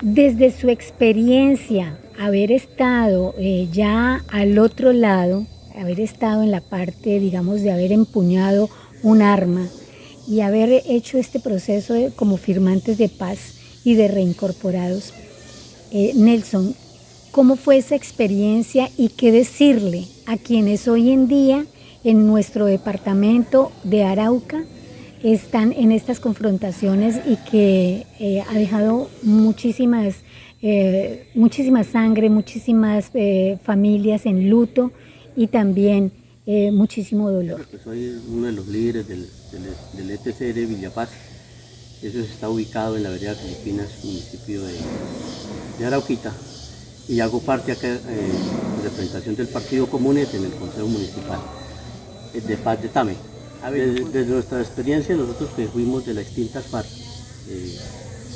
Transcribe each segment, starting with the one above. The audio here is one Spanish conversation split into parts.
Desde su experiencia, haber estado ya al otro lado, haber estado en la parte, digamos, de haber empuñado un arma y haber hecho este proceso como firmantes de paz y de reincorporados, Nelson, ¿cómo fue esa experiencia y qué decirle a quienes hoy en día en nuestro departamento de Arauca están en estas confrontaciones y que ha dejado muchísimas sangre, muchísimas familias en luto y también muchísimo dolor? Pues soy uno de los líderes del ETC de Villapaz. Eso está ubicado en la vereda Filipinas, municipio de Arauquita, y hago parte acá en representación del Partido Comunes en el Consejo Municipal de Paz de Tame. Desde nuestra experiencia, nosotros que fuimos de las extintas FARC,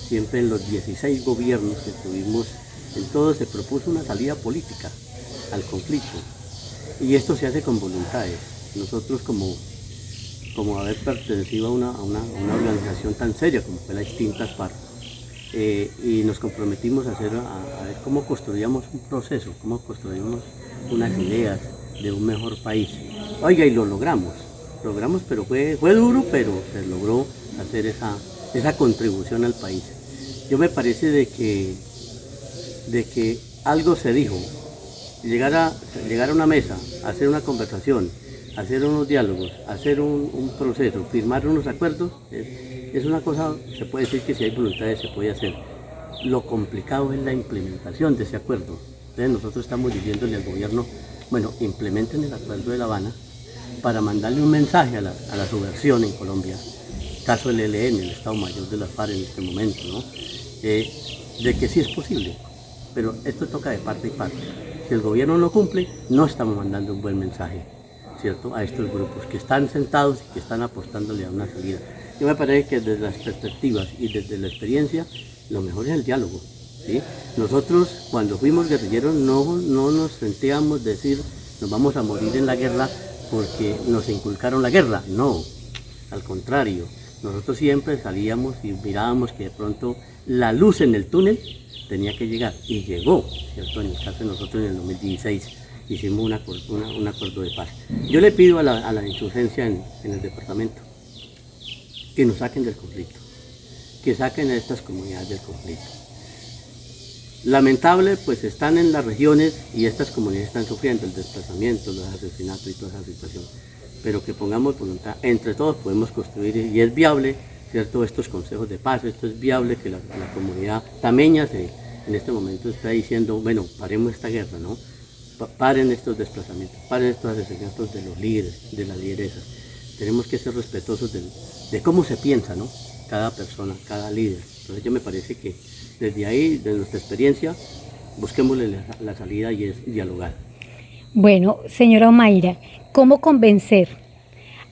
siempre en los 16 gobiernos que tuvimos, en todos se propuso una salida política al conflicto, y esto se hace con voluntades. Nosotros como haber pertenecido a una organización tan seria como fue la extintas FARC, y nos comprometimos a ver cómo construíamos un proceso, cómo construíamos unas ideas de un mejor país. Oiga, y lo logramos, pero fue duro, pero se logró hacer esa contribución al país. Yo me parece de que algo se dijo, llegar a una mesa, hacer una conversación, hacer unos diálogos, hacer un proceso, firmar unos acuerdos, es una cosa, se puede decir que si hay voluntades se puede hacer. Lo complicado es la implementación de ese acuerdo. Entonces nosotros estamos diciéndole al gobierno, bueno, implementen el acuerdo de La Habana para mandarle un mensaje a la subversión en Colombia, caso del ELN, el Estado Mayor de las FARC en este momento, ¿no? De que sí es posible, pero esto toca de parte y parte. Si el gobierno no cumple, no estamos mandando un buen mensaje, ¿cierto?, a estos grupos que están sentados y que están apostándole a una salida. Yo me parece que desde las perspectivas y desde la experiencia, lo mejor es el diálogo, ¿sí? Nosotros cuando fuimos guerrilleros no nos sentíamos decir nos vamos a morir en la guerra porque nos inculcaron la guerra, no, al contrario, nosotros siempre salíamos y mirábamos que de pronto la luz en el túnel tenía que llegar, y llegó, ¿cierto? En el caso de nosotros en el 2016 hicimos un acuerdo de paz. Yo le pido a la insurgencia en el departamento que nos saquen del conflicto, que saquen a estas comunidades del conflicto. Lamentable, pues están en las regiones y estas comunidades están sufriendo el desplazamiento, los asesinatos y toda esa situación, pero que pongamos voluntad, entre todos podemos construir, y es viable, ¿cierto?, estos consejos de paz. Esto es viable que la comunidad tameña en este momento está diciendo, bueno, paremos esta guerra, ¿no? Paren estos desplazamientos, paren estos asesinatos de los líderes, de las lideresas. Tenemos que ser respetuosos de cómo se piensa, ¿no?, cada persona, cada líder. Entonces yo me parece que desde ahí, de nuestra experiencia, busquémosle la salida, y es dialogar. Bueno, señora Omaira, ¿cómo convencer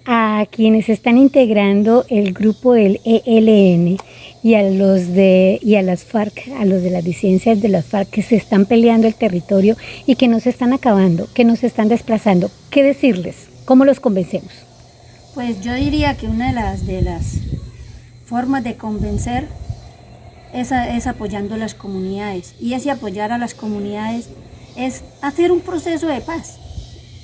a quienes están integrando el grupo del ELN y a las FARC, a los de las disidencias de las FARC que se están peleando el territorio y que nos están acabando, que nos están desplazando? ¿Qué decirles? ¿Cómo los convencemos? Pues yo diría que una de las formas de convencer es apoyando a las comunidades, y ese apoyar a las comunidades es hacer un proceso de paz.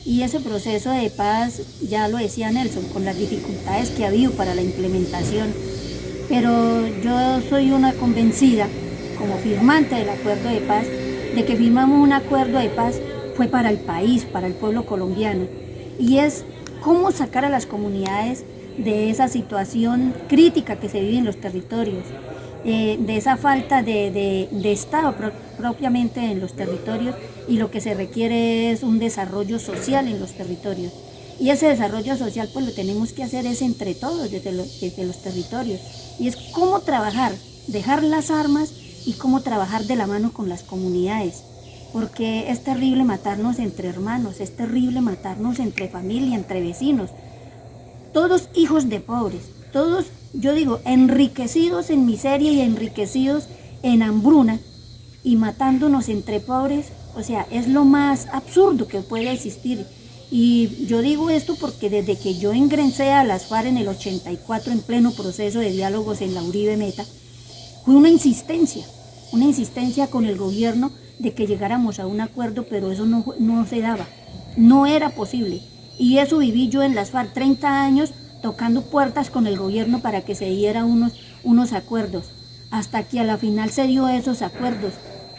Y ese proceso de paz, ya lo decía Nelson, con las dificultades que ha habido para la implementación, pero yo soy una convencida, como firmante del acuerdo de paz, de que firmamos un acuerdo de paz fue para el país, para el pueblo colombiano, y es cómo sacar a las comunidades de esa situación crítica que se vive en los territorios, de esa falta de Estado propiamente en los territorios, y lo que se requiere es un desarrollo social en los territorios. Y ese desarrollo social pues lo tenemos que hacer es entre todos, desde los territorios. Y es cómo trabajar, dejar las armas y cómo trabajar de la mano con las comunidades. Porque es terrible matarnos entre hermanos, es terrible matarnos entre familia, entre vecinos. Todos hijos de pobres, todos, yo digo, enriquecidos en miseria y enriquecidos en hambruna, y matándonos entre pobres. O sea, es lo más absurdo que puede existir. Y yo digo esto porque desde que yo ingresé a las FARC en el 84, en pleno proceso de diálogos en la Uribe Meta, fue una insistencia. con el gobierno de que llegáramos a un acuerdo, pero eso no se daba, no era posible. Y eso viví yo en las FARC, 30 años tocando puertas con el gobierno para que se dieran unos acuerdos, hasta que a la final se dio esos acuerdos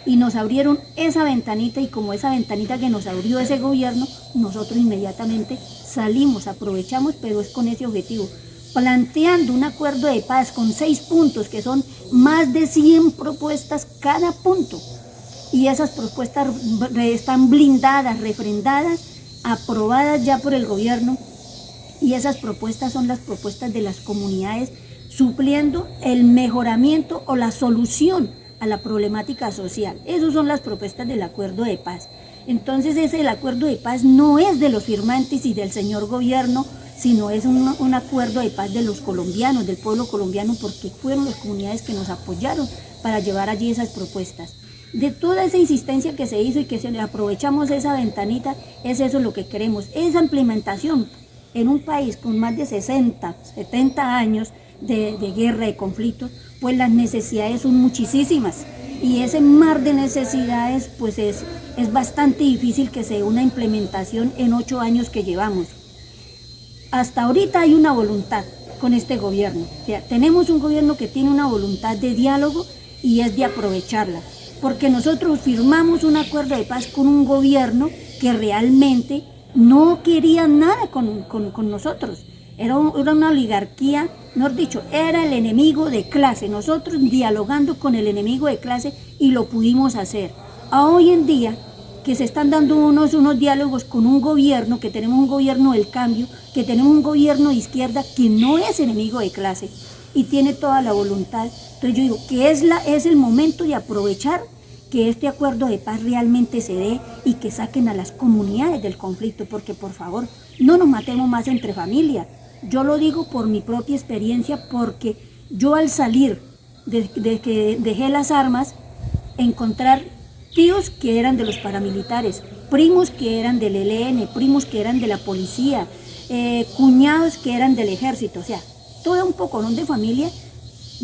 y nos abrieron esa ventanita, y como esa ventanita que nos abrió ese gobierno, nosotros inmediatamente salimos, aprovechamos, pero es con ese objetivo, planteando un acuerdo de paz con 6 puntos, que son más de 100 propuestas cada punto, y esas propuestas están blindadas, refrendadas, aprobadas ya por el gobierno, y esas propuestas son las propuestas de las comunidades, supliendo el mejoramiento o la solución a la problemática social. Esas son las propuestas del acuerdo de paz. Entonces el acuerdo de paz no es de los firmantes y del señor gobierno, sino es un acuerdo de paz de los colombianos, del pueblo colombiano, porque fueron las comunidades que nos apoyaron para llevar allí esas propuestas. De toda esa insistencia que se hizo y que aprovechamos esa ventanita, es eso lo que queremos, esa implementación en un país con más de 60, 70 años de guerra, de conflicto, pues las necesidades son muchísimas, y ese mar de necesidades pues es bastante difícil que se dé una implementación en 8 años que llevamos. Hasta ahorita hay una voluntad con este gobierno, o sea, tenemos un gobierno que tiene una voluntad de diálogo y es de aprovecharla, porque nosotros firmamos un acuerdo de paz con un gobierno que realmente no quería nada con nosotros. Era una oligarquía, mejor dicho, era el enemigo de clase. Nosotros dialogando con el enemigo de clase, y lo pudimos hacer. A hoy en día, que se están dando unos diálogos con un gobierno, que tenemos un gobierno del cambio, que tenemos un gobierno de izquierda que no es enemigo de clase y tiene toda la voluntad. Entonces yo digo que es el momento de aprovechar que este acuerdo de paz realmente se dé y que saquen a las comunidades del conflicto, porque por favor, no nos matemos más entre familias. Yo lo digo por mi propia experiencia, porque yo al salir de que dejé las armas, encontrar tíos que eran de los paramilitares, primos que eran del ELN, primos que eran de la policía, cuñados que eran del ejército, o sea, todo un poconón de familia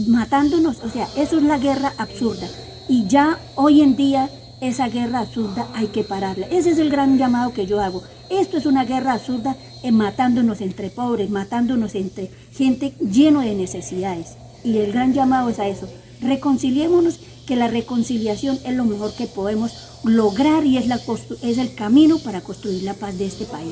matándonos, o sea, eso es la guerra absurda. Y ya hoy en día esa guerra absurda hay que pararla. Ese es el gran llamado que yo hago. Esto es una guerra absurda, matándonos entre pobres, matándonos entre gente lleno de necesidades. Y el gran llamado es a eso. Reconciliémonos, que la reconciliación es lo mejor que podemos lograr y es el camino para construir la paz de este país.